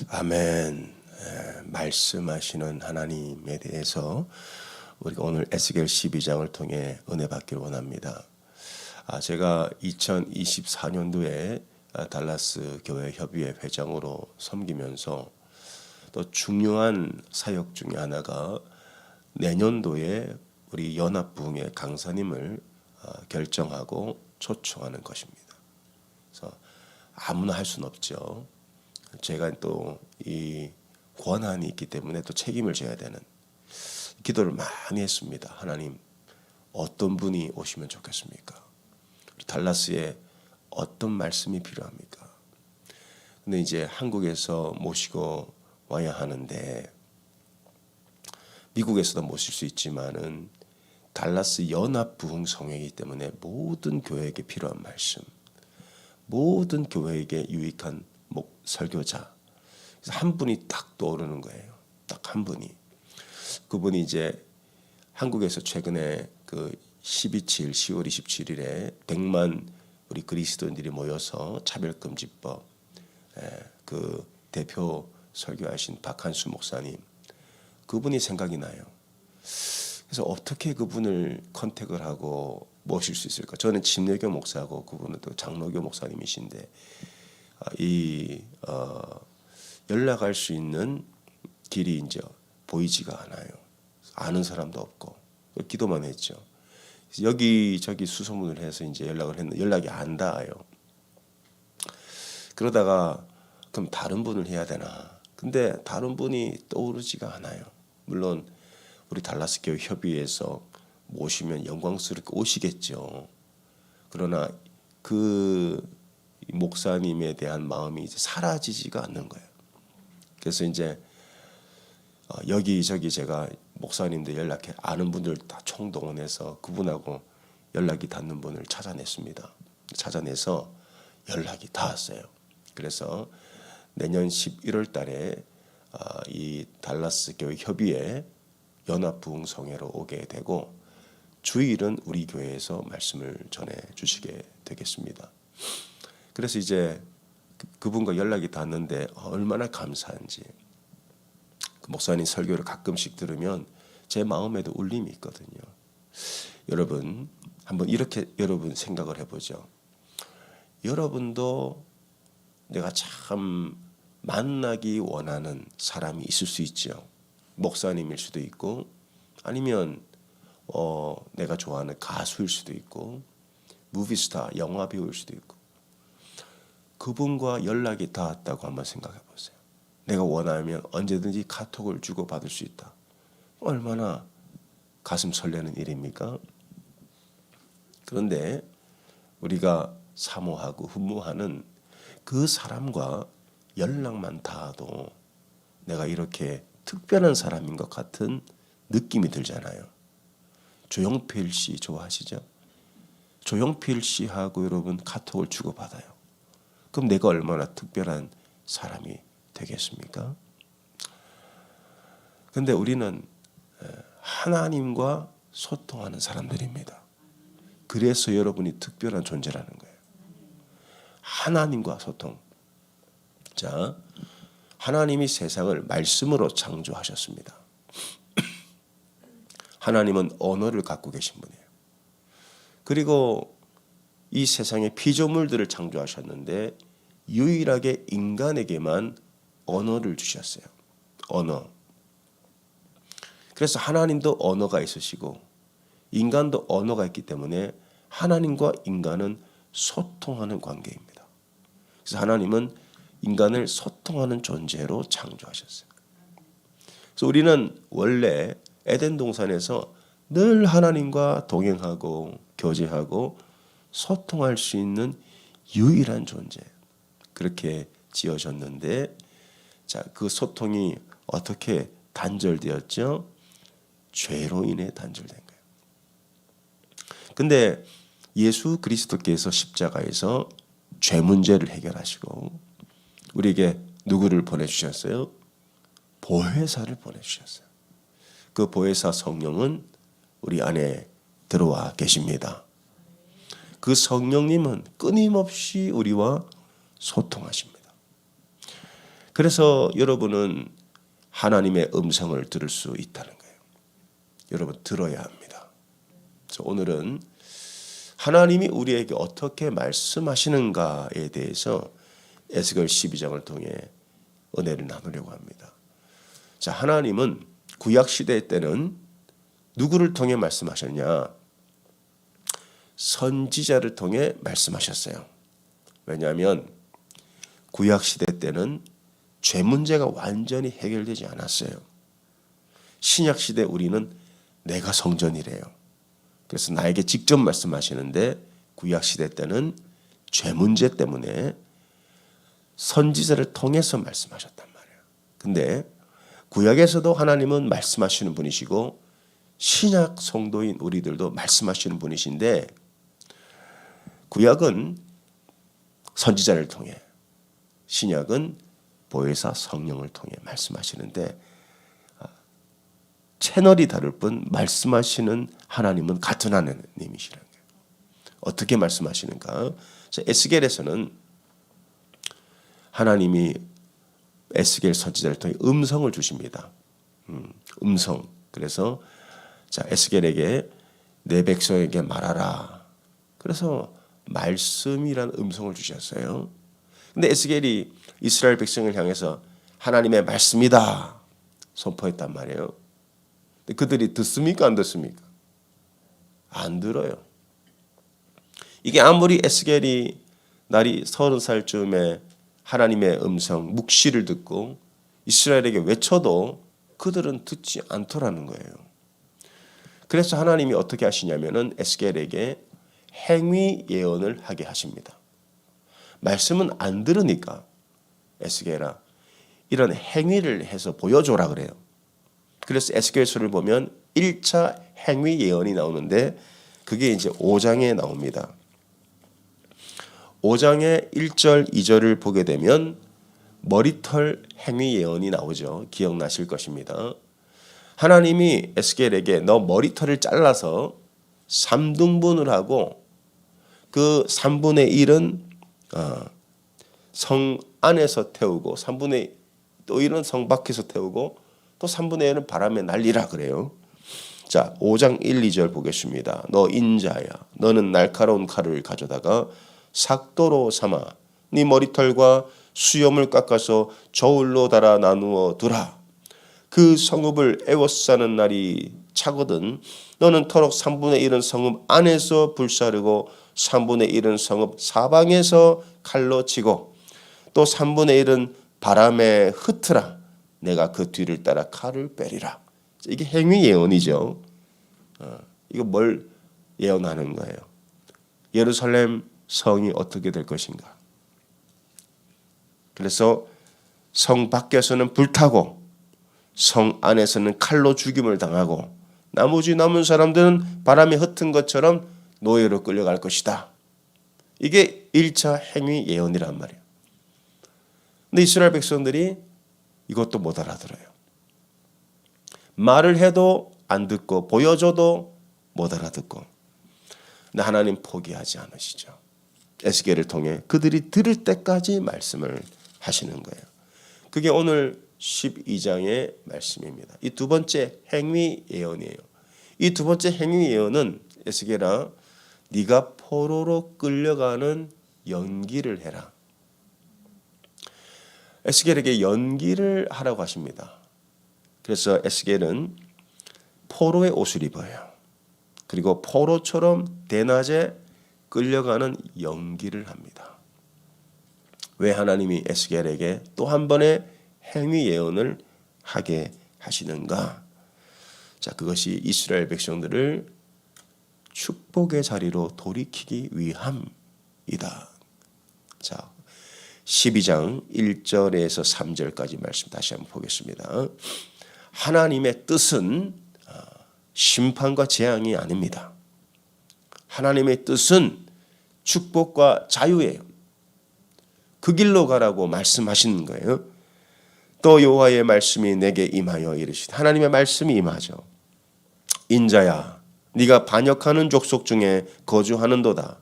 아멘. 말씀하시는 하나님에 대해서 우리가 오늘 에스겔 12장을 통해 은혜 받기를 원합니다. 제가 2024년도에 달라스 교회 협의회 회장으로 섬기면서 또 중요한 사역 중에 하나가 내년도에 우리 연합부흥의 강사님을 결정하고 초청하는 것입니다. 그래서 아무나 할 수는 없죠. 제가 또 이 권한이 있기 때문에 또 책임을 져야 되는 기도를 많이 했습니다. 하나님, 어떤 분이 오시면 좋겠습니까? 달라스에 어떤 말씀이 필요합니까? 근데 이제 한국에서 모시고 와야 하는데 미국에서도 모실 수 있지만은 달라스 연합부흥 성회이기 때문에 모든 교회에게 필요한 말씀, 모든 교회에게 유익한 설교자, 그래서 한 분이 딱 떠오르는 거예요. 딱 한 분이. 그분이 이제 한국에서 최근에 그 10.27, 10월 27일에 100만 우리 그리스도인들이 모여서 차별금지법 그 대표 설교하신 박한수 목사님, 그분이 생각이 나요. 그래서 어떻게 그분을 컨택을 하고 모실 수 있을까? 저는 침례교 목사고 그분은 또 장로교 목사님이신데 연락할 수 있는 길이 이제 보이지가 않아요. 아는 사람도 없고 기도만 했죠. 여기저기 수소문을 해서 이제 연락을 했는데 연락이 안 닿아요. 그러다가 그럼 다른 분을 해야 되나? 근데 다른 분이 떠오르지가 않아요. 물론 우리 달라스 교회 협의회에서 모시면 영광스럽게 오시겠죠. 그러나 그 목사님에 대한 마음이 이제 사라지지가 않는 거예요. 그래서 이제 여기저기 제가 목사님들 연락해 아는 분들 다 총동원해서 그분하고 연락이 닿는 분을 찾아냈습니다. 찾아내서 연락이 닿았어요. 그래서 내년 11월 달에 이 달라스 교회 협의회 연합부흥 성회로 오게 되고 주일은 우리 교회에서 말씀을 전해 주시게 되겠습니다. 그래서 이제 그분과 연락이 닿는데 얼마나 감사한지. 그 목사님 설교를 가끔씩 들으면 제 마음에도 울림이 있거든요. 여러분 한번 이렇게 여러분 생각을 해보죠. 여러분도 내가 참 만나기 원하는 사람이 있을 수 있죠. 목사님일 수도 있고 아니면 내가 좋아하는 가수일 수도 있고 무비스타 영화 배우일 수도 있고 그분과 연락이 닿았다고 한번 생각해 보세요. 내가 원하면 언제든지 카톡을 주고받을 수 있다. 얼마나 가슴 설레는 일입니까? 그런데 우리가 사모하고 흠모하는 그 사람과 연락만 닿아도 내가 이렇게 특별한 사람인 것 같은 느낌이 들잖아요. 조용필 씨 좋아하시죠? 조용필 씨하고 여러분 카톡을 주고받아요. 그럼 내가 얼마나 특별한 사람이 되겠습니까? 그런데 우리는 하나님과 소통하는 사람들입니다. 그래서 여러분이 특별한 존재라는 거예요. 하나님과 소통. 자, 하나님이 세상을 말씀으로 창조하셨습니다. 하나님은 언어를 갖고 계신 분이에요. 그리고 이 세상의 피조물들을 창조하셨는데 유일하게 인간에게만 언어를 주셨어요. 언어. 그래서 하나님도 언어가 있으시고 인간도 언어가 있기 때문에 하나님과 인간은 소통하는 관계입니다. 그래서 하나님은 인간을 소통하는 존재로 창조하셨어요. 그래서 우리는 원래 에덴 동산에서 늘 하나님과 동행하고 교제하고 소통할 수 있는 유일한 존재. 그렇게 지어졌는데 자, 그 소통이 어떻게 단절되었죠? 죄로 인해 단절된 거예요. 근데 예수 그리스도께서 십자가에서 죄 문제를 해결하시고 우리에게 누구를 보내주셨어요? 보혜사를 보내주셨어요. 그 보혜사 성령은 우리 안에 들어와 계십니다. 그 성령님은 끊임없이 우리와 소통하십니다. 그래서 여러분은 하나님의 음성을 들을 수 있다는 거예요. 여러분 들어야 합니다. 그래서 오늘은 하나님이 우리에게 어떻게 말씀하시는가에 대해서 에스겔 12장을 통해 은혜를 나누려고 합니다. 자, 하나님은 구약 시대 때는 누구를 통해 말씀하셨냐? 선지자를 통해 말씀하셨어요. 왜냐하면 구약 시대 때는 죄 문제가 완전히 해결되지 않았어요. 신약 시대 우리는 내가 성전이래요. 그래서 나에게 직접 말씀하시는데 구약 시대 때는 죄 문제 때문에 선지자를 통해서 말씀하셨단 말이에요. 근데 구약에서도 하나님은 말씀하시는 분이시고 신약 성도인 우리들도 말씀하시는 분이신데 구약은 선지자를 통해 신약은 보혜사 성령을 통해 말씀하시는데 채널이 다를 뿐 말씀하시는 하나님은 같은 하나님이시라는 거예요. 어떻게 말씀하시는가? 에스겔에서는 하나님이 에스겔 선지자를 통해 음성을 주십니다. 음성. 그래서 자, 에스겔에게 내 백성에게 말하라. 그래서 말씀이란 음성을 주셨어요. 근데 에스겔이 이스라엘 백성을 향해서 하나님의 말씀이다 선포했단 말이에요. 근데 그들이 듣습니까? 안 듣습니까? 안 들어요. 이게 아무리 에스겔이 날이 30살쯤에 하나님의 음성, 묵시를 듣고 이스라엘에게 외쳐도 그들은 듣지 않더라는 거예요. 그래서 하나님이 어떻게 하시냐면은 에스겔에게 행위 예언을 하게 하십니다. 말씀은 안 들으니까 에스겔아 이런 행위를 해서 보여줘라 그래요. 그래서 에스겔서를 보면 1차 행위 예언이 나오는데 그게 이제 5장에 나옵니다. 5장의 1절, 2절을 보게 되면 머리털 행위 예언이 나오죠. 기억나실 것입니다. 하나님이 에스겔에게 너 머리털을 잘라서 3등분을 하고 그 3분의 1은 성 안에서 태우고 3분의 또 1은 성 밖에서 태우고 또 3분의 1은 바람에 날리라 그래요. 자, 5장 1, 2절 보겠습니다. 너 인자야, 너는 날카로운 칼을 가져다가 삭도로 삼아 네 머리털과 수염을 깎아서 저울로 달아 나누어 두라. 그 성읍을 애워싸는 날이 차거든 너는 터럭 3분의 1은 성읍 안에서 불사르고 3분의 1은 성읍 사방에서 칼로 치고 또 3분의 1은 바람에 흩으라. 내가 그 뒤를 따라 칼을 빼리라. 이게 행위 예언이죠. 이거 뭘 예언하는 거예요? 예루살렘 성이 어떻게 될 것인가? 그래서 성 밖에서는 불타고 성 안에서는 칼로 죽임을 당하고 나머지 남은 사람들은 바람에 흩은 것처럼 노예로 끌려갈 것이다. 이게 1차 행위 예언이란 말이에요. 근데 이스라엘 백성들이 이것도 못 알아들어요. 말을 해도 안 듣고 보여줘도 못 알아듣고. 근데 하나님 포기하지 않으시죠. 에스겔을 통해 그들이 들을 때까지 말씀을 하시는 거예요. 그게 오늘 12장의 말씀입니다. 이 두 번째 행위 예언이에요. 이 두 번째 행위 예언은 에스겔아 네가 포로로 끌려가는 연기를 해라. 에스겔에게 연기를 하라고 하십니다. 그래서 에스겔은 포로의 옷을 입어요. 그리고 포로처럼 대낮에 끌려가는 연기를 합니다. 왜 하나님이 에스겔에게 또 한 번의 행위 예언을 하게 하시는가? 자, 그것이 이스라엘 백성들을 축복의 자리로 돌이키기 위함이다. 자, 12장 1절에서 3절까지 말씀 다시 한번 보겠습니다. 하나님의 뜻은 심판과 재앙이 아닙니다. 하나님의 뜻은 축복과 자유예요. 그 길로 가라고 말씀하시는 거예요. 또 여호와의 말씀이 내게 임하여 이르시되 하나님의 말씀이 임하죠. 인자야 네가 반역하는 족속 중에 거주하는도다.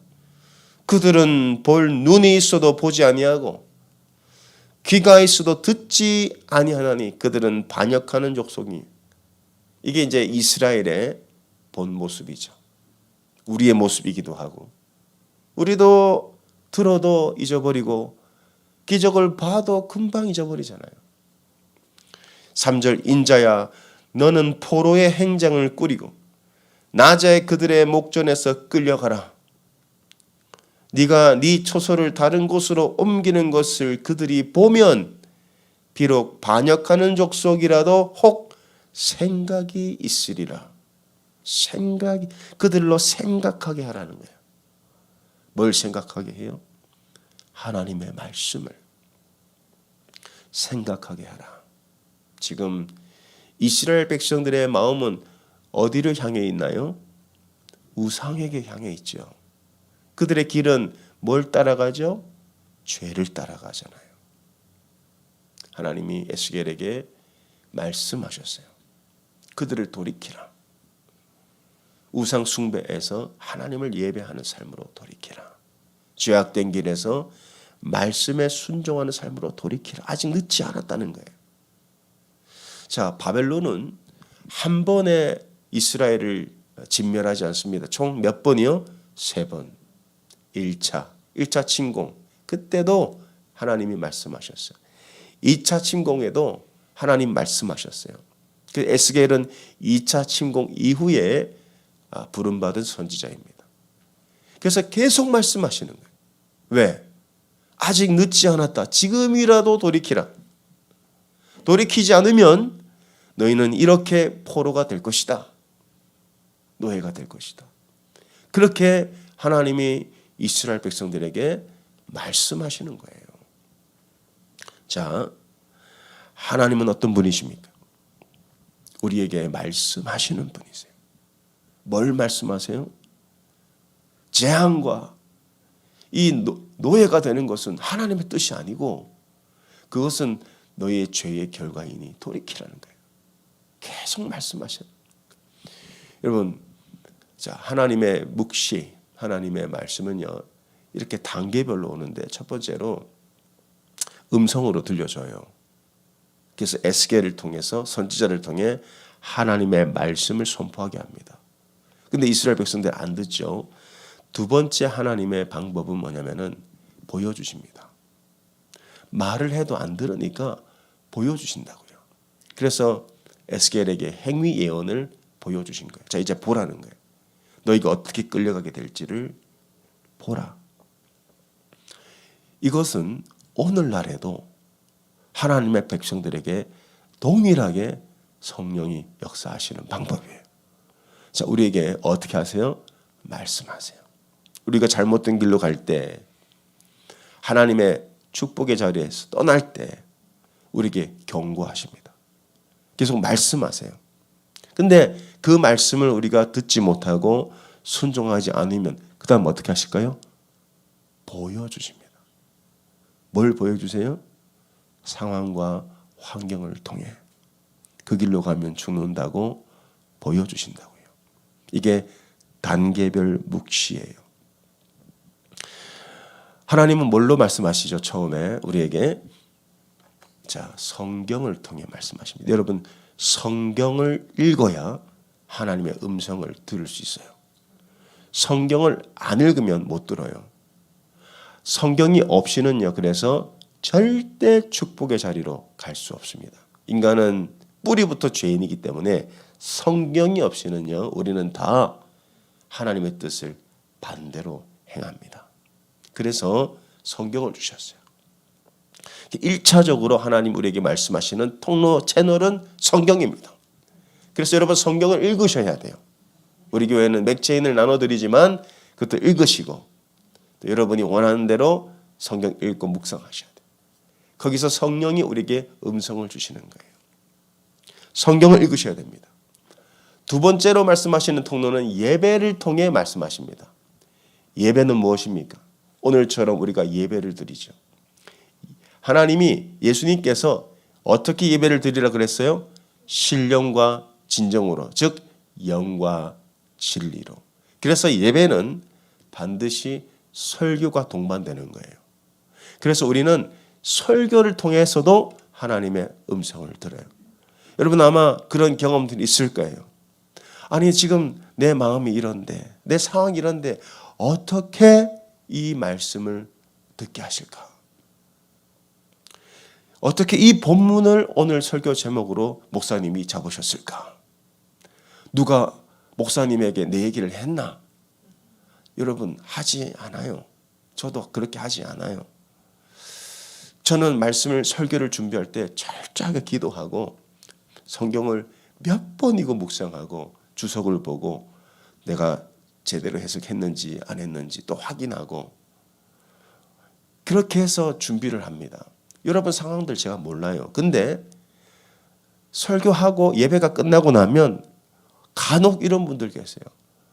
그들은 볼 눈이 있어도 보지 아니하고 귀가 있어도 듣지 아니하나니 그들은 반역하는 족속이. 이게 이제 이스라엘의 본 모습이죠. 우리의 모습이기도 하고, 우리도 들어도 잊어버리고 기적을 봐도 금방 잊어버리잖아요. 3절 인자야 너는 포로의 행장을 꾸리고 낮에 그들의 목전에서 끌려가라. 네가 네 초소를 다른 곳으로 옮기는 것을 그들이 보면 비록 반역하는 족속이라도 혹 생각이 있으리라. 생각이 그들로 생각하게 하라는 거예요. 뭘 생각하게 해요? 하나님의 말씀을 생각하게 하라. 지금 이스라엘 백성들의 마음은 어디를 향해 있나요? 우상에게 향해 있죠. 그들의 길은 뭘 따라가죠? 죄를 따라가잖아요. 하나님이 에스겔에게 말씀하셨어요. 그들을 돌이키라. 우상 숭배에서 하나님을 예배하는 삶으로 돌이키라. 죄악된 길에서 말씀에 순종하는 삶으로 돌이키라. 아직 늦지 않았다는 거예요. 자, 바벨론은 한 번에 이스라엘을 진멸하지 않습니다. 총 몇 번이요? 3번. 1차 침공. 그때도 하나님이 말씀하셨어요. 2차 침공에도 하나님 말씀하셨어요. 그 에스겔은 2차 침공 이후에 부름받은 선지자입니다. 그래서 계속 말씀하시는 거예요. 왜? 아직 늦지 않았다. 지금이라도 돌이키라. 돌이키지 않으면 너희는 이렇게 포로가 될 것이다. 노예가 될 것이다. 그렇게 하나님이 이스라엘 백성들에게 말씀하시는 거예요. 자, 하나님은 어떤 분이십니까? 우리에게 말씀하시는 분이세요. 뭘 말씀하세요? 재앙과 이 노예가 되는 것은 하나님의 뜻이 아니고 그것은 너의 죄의 결과이니 돌이키라는 거예요. 계속 말씀하셔요. 여러분, 자, 하나님의 묵시, 하나님의 말씀은요, 이렇게 단계별로 오는데 첫 번째로 음성으로 들려줘요. 그래서 에스겔을 통해서 선지자를 통해 하나님의 말씀을 선포하게 합니다. 근데 이스라엘 백성들 안 듣죠. 두 번째 하나님의 방법은 뭐냐면은 보여주십니다. 말을 해도 안 들으니까 보여주신다고요. 그래서 에스겔에게 행위 예언을 보여주신 거예요. 자, 이제 보라는 거예요. 너희가 어떻게 끌려가게 될지를 보라. 이것은 오늘날에도 하나님의 백성들에게 동일하게 성령이 역사하시는 방법이에요. 자, 우리에게 어떻게 하세요? 말씀하세요. 우리가 잘못된 길로 갈 때, 하나님의 축복의 자리에서 떠날 때 우리에게 경고하십니다. 계속 말씀하세요. 근데 그 말씀을 우리가 듣지 못하고 순종하지 않으면 그 다음 어떻게 하실까요? 보여주십니다. 뭘 보여주세요? 상황과 환경을 통해 그 길로 가면 죽는다고 보여주신다고요. 이게 단계별 묵시예요. 하나님은 뭘로 말씀하시죠? 처음에 우리에게 자, 성경을 통해 말씀하십니다. 여러분, 성경을 읽어야 하나님의 음성을 들을 수 있어요. 성경을 안 읽으면 못 들어요. 성경이 없이는요, 그래서 절대 축복의 자리로 갈 수 없습니다. 인간은 뿌리부터 죄인이기 때문에 성경이 없이는요, 우리는 다 하나님의 뜻을 반대로 행합니다. 그래서 성경을 주셨어요. 1차적으로 하나님 우리에게 말씀하시는 통로 채널은 성경입니다. 그래서 여러분 성경을 읽으셔야 돼요. 우리 교회는 맥체인을 나눠드리지만 그것도 읽으시고 또 여러분이 원하는 대로 성경 읽고 묵상하셔야 돼요. 거기서 성령이 우리에게 음성을 주시는 거예요. 성경을 읽으셔야 됩니다. 두 번째로 말씀하시는 통로는 예배를 통해 말씀하십니다. 예배는 무엇입니까? 오늘처럼 우리가 예배를 드리죠. 하나님이 예수님께서 어떻게 예배를 드리라 그랬어요? 신령과 진정으로, 즉 영과 진리로. 그래서 예배는 반드시 설교가 동반되는 거예요. 그래서 우리는 설교를 통해서도 하나님의 음성을 들어요. 여러분 아마 그런 경험들이 있을 거예요. 아니 지금 내 마음이 이런데, 내 상황이 이런데 어떻게 이 말씀을 듣게 하실까? 어떻게 이 본문을 오늘 설교 제목으로 목사님이 잡으셨을까? 누가 목사님에게 내 얘기를 했나? 여러분 하지 않아요. 저도 그렇게 하지 않아요. 저는 말씀을 설교를 준비할 때 철저하게 기도하고 성경을 몇 번이고 묵상하고 주석을 보고 내가 제대로 해석했는지 안 했는지 또 확인하고 그렇게 해서 준비를 합니다. 여러분 상황들 제가 몰라요. 근데 설교하고 예배가 끝나고 나면 간혹 이런 분들 계세요.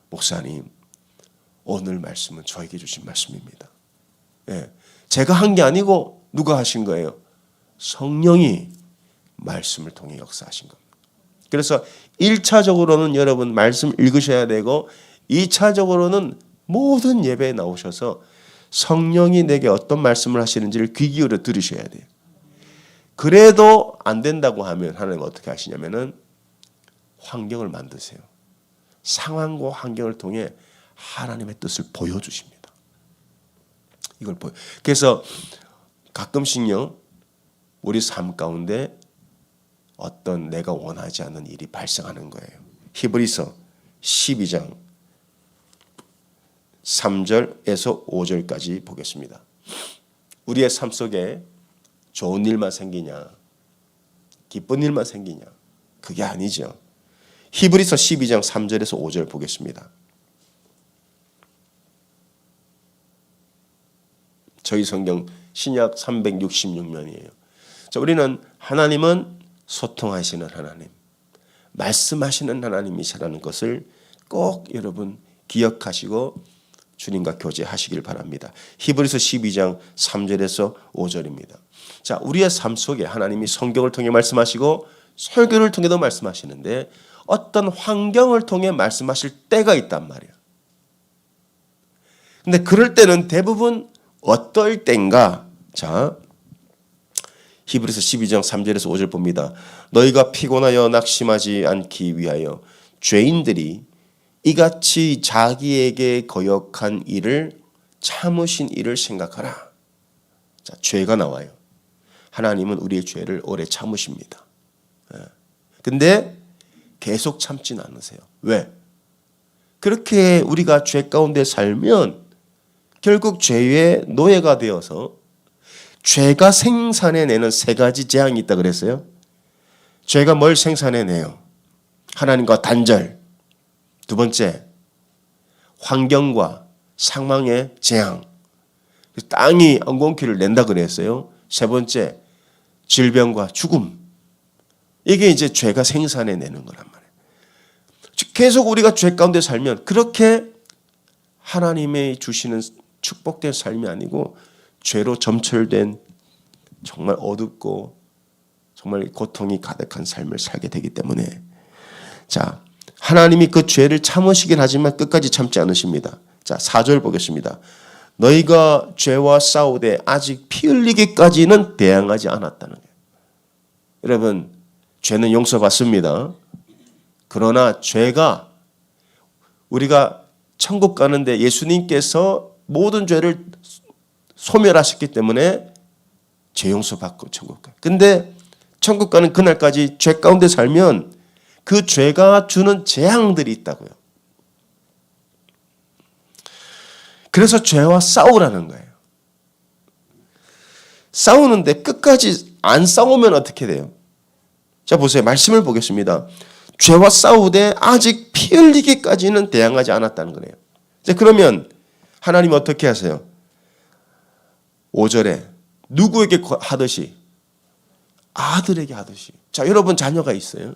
목사님, 오늘 말씀은 저에게 주신 말씀입니다. 예, 제가 한 게 아니고 누가 하신 거예요? 성령이 말씀을 통해 역사하신 겁니다. 그래서 1차적으로는 여러분 말씀 읽으셔야 되고 2차적으로는 모든 예배에 나오셔서 성령이 내게 어떤 말씀을 하시는지를 귀 기울여 들으셔야 돼요. 그래도 안 된다고 하면 하나님 어떻게 하시냐면은 환경을 만드세요. 상황과 환경을 통해 하나님의 뜻을 보여주십니다. 이걸 보여. 그래서 가끔씩요 우리 삶 가운데 어떤 내가 원하지 않는 일이 발생하는 거예요. 히브리서 12장 3절에서 5절까지 보겠습니다. 우리의 삶 속에 좋은 일만 생기냐, 기쁜 일만 생기냐, 그게 아니죠. 히브리서 12장 3절에서 5절 보겠습니다. 저희 성경 신약 366면이에요. 자, 우리는 하나님은 소통하시는 하나님, 말씀하시는 하나님이시라는 것을 꼭 여러분 기억하시고 주님과 교제하시길 바랍니다. 히브리서 12장 3절에서 5절입니다. 자, 우리의 삶 속에 하나님이 성경을 통해 말씀하시고 설교를 통해도 말씀하시는데 어떤 환경을 통해 말씀하실 때가 있단 말이에요. 근데 그럴 때는 대부분 어떨 때인가? 자, 히브리서 12장 3절에서 5절 봅니다. 너희가 피곤하여 낙심하지 않기 위하여 죄인들이 이같이 자기에게 거역한 일을 참으신 일을 생각하라. 자, 죄가 나와요. 하나님은 우리의 죄를 오래 참으십니다. 근데 계속 참지는 않으세요. 왜? 그렇게 우리가 죄 가운데 살면 결국 죄의 노예가 되어서 죄가 생산해내는 세 가지 재앙이 있다 그랬어요. 죄가 뭘 생산해내요? 하나님과 단절. 두 번째, 환경과 상황의 재앙. 땅이 엉겅퀴를 낸다 그랬어요. 세 번째, 질병과 죽음. 이게 이제 죄가 생산해내는 거란 말이에요. 계속 우리가 죄 가운데 살면 그렇게 하나님의 주시는 축복된 삶이 아니고 죄로 점철된 정말 어둡고 정말 고통이 가득한 삶을 살게 되기 때문에 자, 하나님이 그 죄를 참으시긴 하지만 끝까지 참지 않으십니다. 자, 4절 보겠습니다. 너희가 죄와 싸우되 아직 피 흘리기까지는 대항하지 않았다는 거예요. 여러분, 죄는 용서받습니다. 그러나 죄가 우리가 천국 가는데 예수님께서 모든 죄를 소멸하셨기 때문에 죄 용서받고 천국 가요. 근데 천국 가는 그날까지 죄 가운데 살면 그 죄가 주는 재앙들이 있다고요. 그래서 죄와 싸우라는 거예요. 싸우는데 끝까지 안 싸우면 어떻게 돼요? 자, 보세요. 말씀을 보겠습니다. 죄와 싸우되 아직 피 흘리기까지는 대항하지 않았다는 거예요. 자, 그러면 하나님 어떻게 하세요? 5절에 누구에게 하듯이? 아들에게 하듯이. 자, 여러분 자녀가 있어요.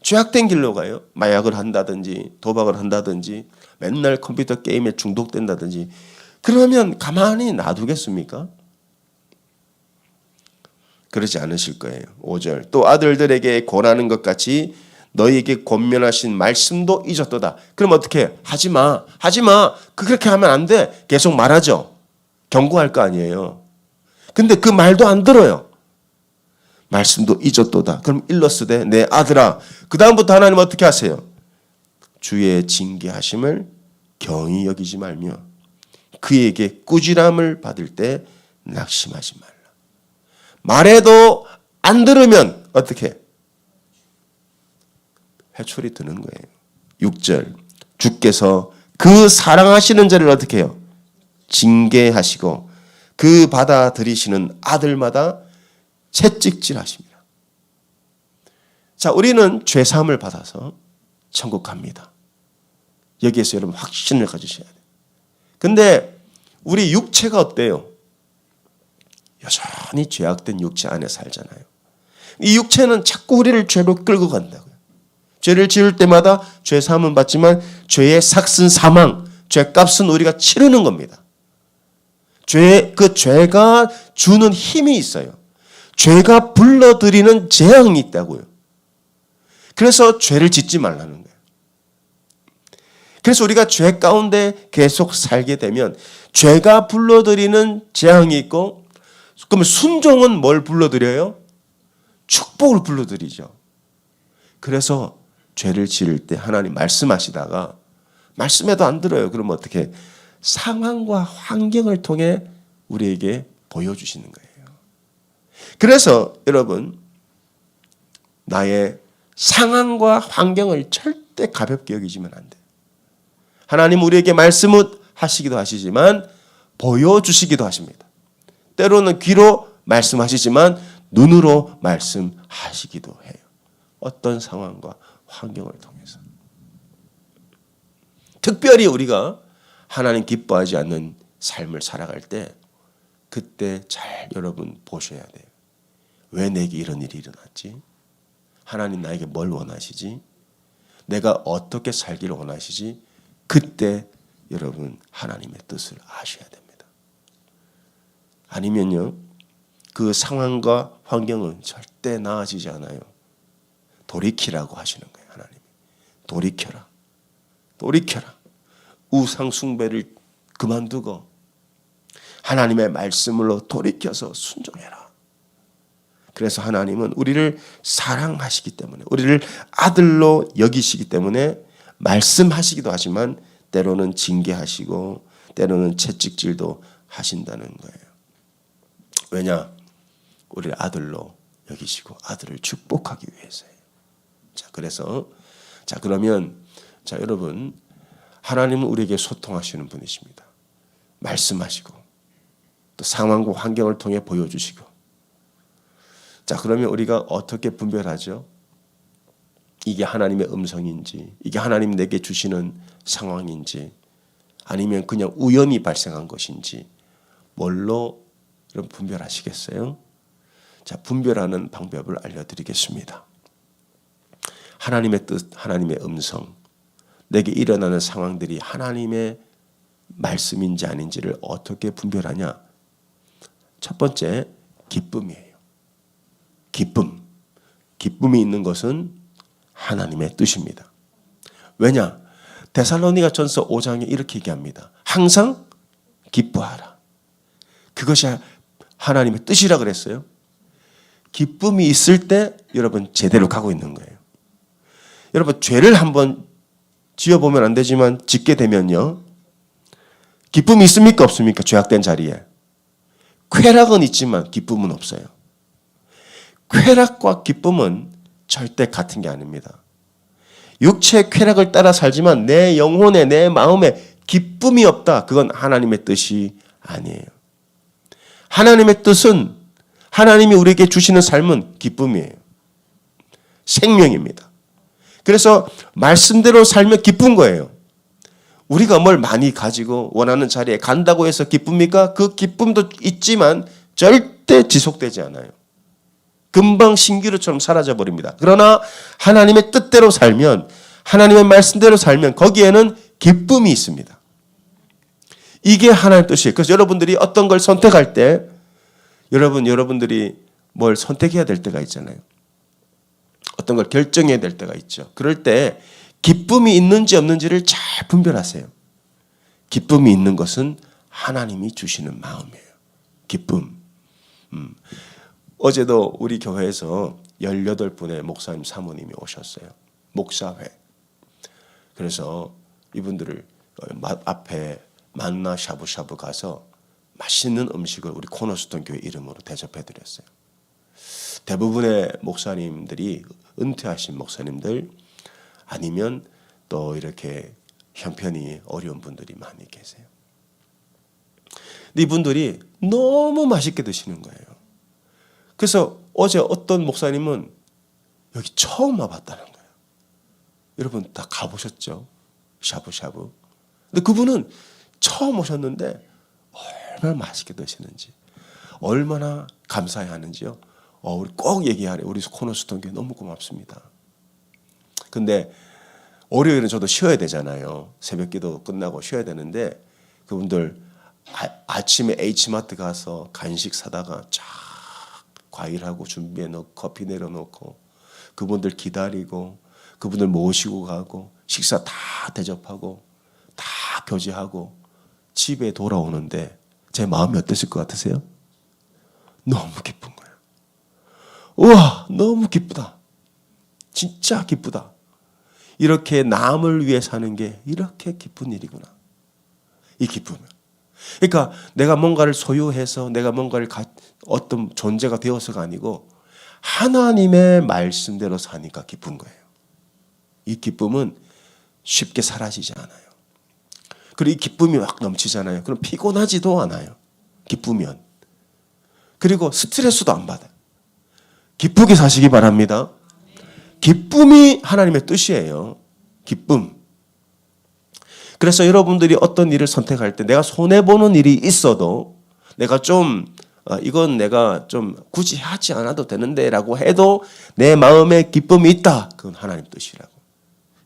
죄악된 길로 가요. 마약을 한다든지 도박을 한다든지 맨날 컴퓨터 게임에 중독된다든지 그러면 가만히 놔두겠습니까? 그러지 않으실 거예요. 5절 또 아들들에게 권하는 것 같이 너희에게 권면하신 말씀도 잊었도다. 그럼 어떻게 해요? 하지마 하지마 그렇게 하면 안 돼. 계속 말하죠. 경고할 거 아니에요. 근데 그 말도 안 들어요. 말씀도 잊었도다. 그럼 일러스되 내 아들아. 그 다음부터 하나님 어떻게 하세요? 주의 징계하심을 경히 여기지 말며 그에게 꾸지람을 받을 때 낙심하지 말라. 말해도 안 들으면 어떻게? 회초리 드는 거예요. 6절 주께서 그 사랑하시는 자를 어떻게 해요? 징계하시고 그 받아들이시는 아들마다 채찍질하십니다. 자, 우리는 죄사함을 받아서 천국 갑니다. 여기에서 여러분 확신을 가지셔야 돼요. 근데 우리 육체가 어때요? 여전히 죄악된 육체 안에 살잖아요. 이 육체는 자꾸 우리를 죄로 끌고 간다고요. 죄를 지을 때마다 죄사함은 받지만 죄의 삭슨 사망, 죄값은 우리가 치르는 겁니다. 그 죄가 주는 힘이 있어요. 죄가 불러들이는 재앙이 있다고요. 그래서 죄를 짓지 말라는 거예요. 그래서 우리가 죄 가운데 계속 살게 되면 죄가 불러들이는 재앙이 있고, 그러면 순종은 뭘 불러들여요? 축복을 불러들이죠. 그래서 죄를 지을 때 하나님 말씀하시다가 말씀해도 안 들어요. 그러면 어떻게? 상황과 환경을 통해 우리에게 보여주시는 거예요. 그래서 여러분, 나의 상황과 환경을 절대 가볍게 여기지면 안 돼요. 하나님 우리에게 말씀을 하시기도 하시지만 보여주시기도 하십니다. 때로는 귀로 말씀하시지만 눈으로 말씀하시기도 해요. 어떤 상황과 환경을 통해서. 특별히 우리가 하나님 기뻐하지 않는 삶을 살아갈 때 그때 잘 여러분 보셔야 돼요. 왜 내게 이런 일이 일어났지? 하나님 나에게 뭘 원하시지? 내가 어떻게 살기를 원하시지? 그때 여러분 하나님의 뜻을 아셔야 됩니다. 아니면요, 그 상황과 환경은 절대 나아지지 않아요. 돌이키라고 하시는 거예요. 하나님이. 돌이켜라. 돌이켜라. 우상 숭배를 그만두고 하나님의 말씀으로 돌이켜서 순종해라. 그래서 하나님은 우리를 사랑하시기 때문에, 우리를 아들로 여기시기 때문에 말씀하시기도 하지만 때로는 징계하시고 때로는 채찍질도 하신다는 거예요. 왜냐? 우리를 아들로 여기시고 아들을 축복하기 위해서예요. 자, 그래서 그러면 여러분, 하나님은 우리에게 소통하시는 분이십니다. 말씀하시고 또 상황과 환경을 통해 보여주시고. 자, 그러면 우리가 어떻게 분별하죠? 이게 하나님의 음성인지, 이게 하나님 내게 주시는 상황인지, 아니면 그냥 우연히 발생한 것인지 뭘로 여러분 분별하시겠어요? 자, 분별하는 방법을 알려드리겠습니다. 하나님의 뜻, 하나님의 음성, 내게 일어나는 상황들이 하나님의 말씀인지 아닌지를 어떻게 분별하냐? 첫 번째, 기쁨이에요. 기쁨. 기쁨이 있는 것은 하나님의 뜻입니다. 왜냐? 데살로니가전서 5장에 이렇게 얘기합니다. 항상 기뻐하라. 그것이 하나님의 뜻이라 그랬어요. 기쁨이 있을 때 여러분 제대로 가고 있는 거예요. 여러분, 죄를 한번 지어보면 안 되지만 짓게 되면요, 기쁨이 있습니까 없습니까? 죄악된 자리에. 쾌락은 있지만 기쁨은 없어요. 쾌락과 기쁨은 절대 같은 게 아닙니다. 육체의 쾌락을 따라 살지만 내 영혼에, 내 마음에 기쁨이 없다. 그건 하나님의 뜻이 아니에요. 하나님의 뜻은, 하나님이 우리에게 주시는 삶은 기쁨이에요. 생명입니다. 그래서 말씀대로 살면 기쁜 거예요. 우리가 뭘 많이 가지고 원하는 자리에 간다고 해서 기쁩니까? 그 기쁨도 있지만 절대 지속되지 않아요. 금방 신기루처럼 사라져버립니다. 그러나 하나님의 뜻대로 살면, 하나님의 말씀대로 살면 거기에는 기쁨이 있습니다. 이게 하나님의 뜻이에요. 그래서 여러분들이 어떤 걸 선택할 때 여러분들이 뭘 선택해야 될 때가 있잖아요. 어떤 걸 결정해야 될 때가 있죠. 그럴 때 기쁨이 있는지 없는지를 잘 분별하세요. 기쁨이 있는 것은 하나님이 주시는 마음이에요. 기쁨. 어제도 우리 교회에서 18분의 목사님 사모님이 오셨어요. 목사회. 그래서 이분들을 앞에 만나 샤브샤브 가서 맛있는 음식을 우리 코너스톤 교회 이름으로 대접해 드렸어요. 대부분의 목사님들이 은퇴하신 목사님들 아니면 또 이렇게 형편이 어려운 분들이 많이 계세요. 근데 이분들이 너무 맛있게 드시는 거예요. 그래서 어제 어떤 목사님은 여기 처음 와봤다는 거예요. 여러분 다 가보셨죠? 샤브샤브. 근데 그분은 처음 오셨는데 얼마나 맛있게 드시는지, 얼마나 감사해 하는지요. 우리 꼭 얘기하래. 우리 코너스톤 교회 너무 고맙습니다. 근데 월요일은 저도 쉬어야 되잖아요. 새벽기도 끝나고 쉬어야 되는데 그분들 아침에 H마트 가서 간식 사다가 쫙 과일하고 준비해 놓고 커피 내려놓고 그분들 기다리고 그분들 모시고 가고 식사 다 대접하고 다 교제하고 집에 돌아오는데 제 마음이 어땠을 것 같으세요? 너무 기쁜 거예요. 우와, 너무 기쁘다. 진짜 기쁘다. 이렇게 남을 위해 사는 게 이렇게 기쁜 일이구나. 이 기쁨을. 그러니까 내가 뭔가를 소유해서 내가 뭔가를 어떤 존재가 되어서가 아니고 하나님의 말씀대로 사니까 기쁜 거예요. 이 기쁨은 쉽게 사라지지 않아요. 그리고 이 기쁨이 막 넘치잖아요. 그럼 피곤하지도 않아요. 기쁘면. 그리고 스트레스도 안 받아요. 기쁘게 사시기 바랍니다. 기쁨이 하나님의 뜻이에요. 기쁨. 그래서 여러분들이 어떤 일을 선택할 때 내가 손해보는 일이 있어도 내가 이건 내가 좀 굳이 하지 않아도 되는데 라고 해도 내 마음에 기쁨이 있다. 그건 하나님 뜻이라고.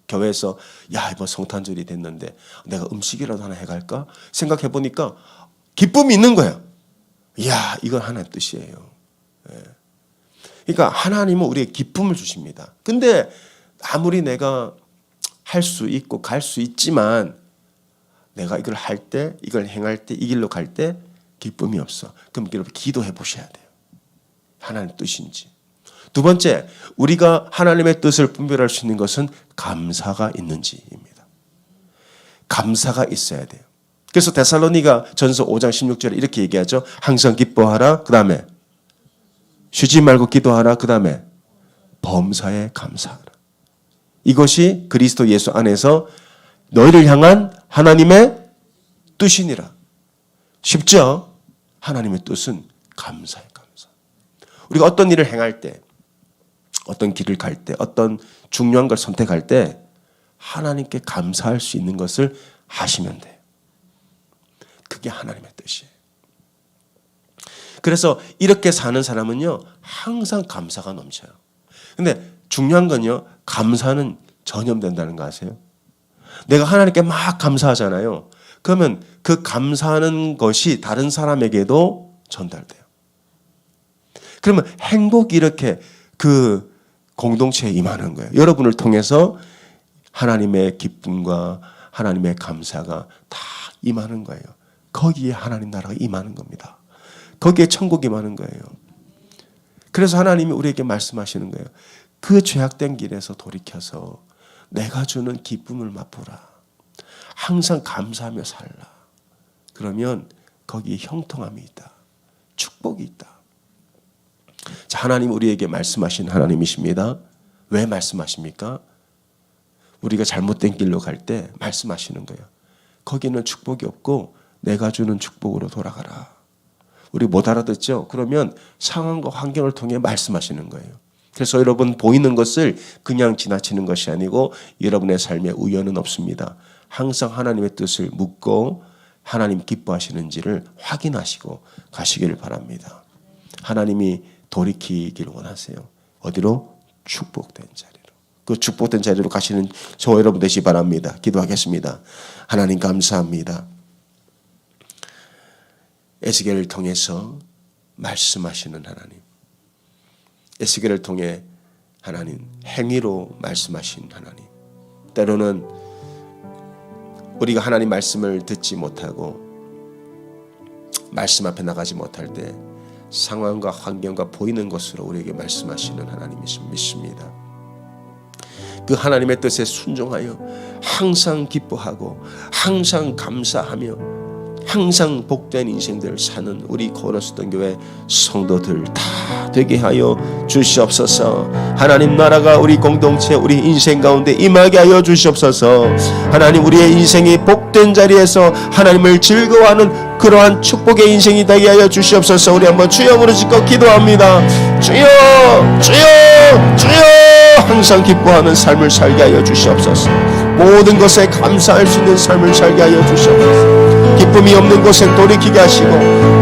교회에서 이번 성탄절이 됐는데 내가 음식이라도 하나 해갈까? 생각해보니까 기쁨이 있는 거예요. 이건 하나님 뜻이에요. 그러니까 하나님은 우리에게 기쁨을 주십니다. 근데 아무리 내가 할 수 있고 갈 수 있지만 내가 이걸 할 때, 이걸 행할 때, 이 길로 갈 때 기쁨이 없어. 그럼 여러분 기도해 보셔야 돼요. 하나님의 뜻인지. 두 번째, 우리가 하나님의 뜻을 분별할 수 있는 것은 감사가 있는지입니다. 감사가 있어야 돼요. 그래서 데살로니가 전서 5장 16절에 이렇게 얘기하죠. 항상 기뻐하라. 그 다음에 쉬지 말고 기도하라. 그 다음에 범사에 감사하라. 이것이 그리스도 예수 안에서 너희를 향한 하나님의 뜻이니라. 쉽죠? 하나님의 뜻은 감사예요. 감사. 우리가 어떤 일을 행할 때, 어떤 길을 갈 때, 어떤 중요한 걸 선택할 때 하나님께 감사할 수 있는 것을 하시면 돼요. 그게 하나님의 뜻이에요. 그래서 이렇게 사는 사람은요, 항상 감사가 넘쳐요. 근데 중요한 건요, 감사는 전염된다는 거 아세요? 내가 하나님께 막 감사하잖아요. 그러면 그 감사하는 것이 다른 사람에게도 전달돼요. 그러면 행복이 이렇게 그 공동체에 임하는 거예요. 여러분을 통해서 하나님의 기쁨과 하나님의 감사가 다 임하는 거예요. 거기에 하나님 나라가 임하는 겁니다. 거기에 천국이 임하는 거예요. 그래서 하나님이 우리에게 말씀하시는 거예요. 그 죄악된 길에서 돌이켜서 내가 주는 기쁨을 맛보라. 항상 감사하며 살라. 그러면 거기에 형통함이 있다. 축복이 있다. 자, 하나님 우리에게 말씀하신 하나님이십니다. 왜 말씀하십니까? 우리가 잘못된 길로 갈 때 말씀하시는 거예요. 거기는 축복이 없고 내가 주는 축복으로 돌아가라. 우리 못 알아듣죠? 그러면 상황과 환경을 통해 말씀하시는 거예요. 그래서 여러분 보이는 것을 그냥 지나치는 것이 아니고 여러분의 삶에 우연은 없습니다. 항상 하나님의 뜻을 묻고 하나님 기뻐하시는지를 확인하시고 가시기를 바랍니다. 하나님이 돌이키길 원하세요. 어디로? 축복된 자리로. 그 축복된 자리로 가시는 저 여러분 되시기 바랍니다. 기도하겠습니다. 하나님 감사합니다. 에스겔을 통해서 말씀하시는 하나님. 에스겔을 통해 하나님 행위로 말씀하신 하나님. 때로는 우리가 하나님 말씀을 듣지 못하고 말씀 앞에 나가지 못할 때 상황과 환경과 보이는 것으로 우리에게 말씀하시는 하나님이신 믿습니다. 그 하나님의 뜻에 순종하여 항상 기뻐하고 항상 감사하며 항상 복된 인생들을 사는 우리 코너스ton 교회 성도들 다 되게 하여 주시옵소서. 하나님 나라가 우리 공동체 우리 인생 가운데 임하게 하여 주시옵소서. 하나님 우리의 인생이 복된 자리에서 하나님을 즐거워하는 그러한 축복의 인생이 되게 하여 주시옵소서. 우리 한번 주여 부르짖고 기도합니다. 주여 주여 주여 항상 기뻐하는 삶을 살게 하여 주시옵소서. 모든 것에 감사할 수 있는 삶을 살게 하여 주시옵소서. 기쁨이 없는 곳엔 돌이키게 하시고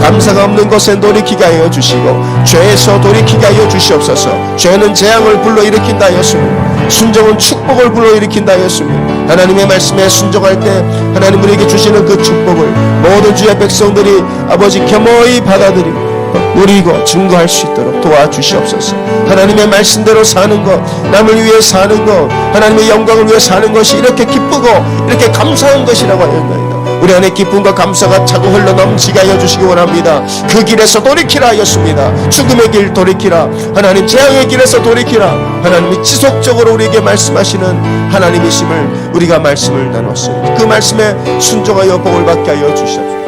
감사가 없는 곳엔 돌이키게 하여 주시고 죄에서 돌이키게 하여 주시옵소서. 죄는 재앙을 불러일으킨다 하였으며 순종은 축복을 불러일으킨다 하였으며 하나님의 말씀에 순종할 때 하나님 우리에게 주시는 그 축복을 모든 주의 백성들이 아버지 겸허히 받아들이고 누리고 증거할 수 있도록 도와주시옵소서. 하나님의 말씀대로 사는 것, 남을 위해 사는 것, 하나님의 영광을 위해 사는 것이 이렇게 기쁘고 이렇게 감사한 것이라고 하였나이다. 우리 안에 기쁨과 감사가 차고 흘러넘치게 하여 주시기 원합니다. 그 길에서 돌이키라 하였습니다. 죽음의 길 돌이키라. 하나님 재앙의 길에서 돌이키라. 하나님이 지속적으로 우리에게 말씀하시는 하나님이심을 우리가 말씀을 나눴으니 그 말씀에 순종하여 복을 받게 하여 주시옵소서.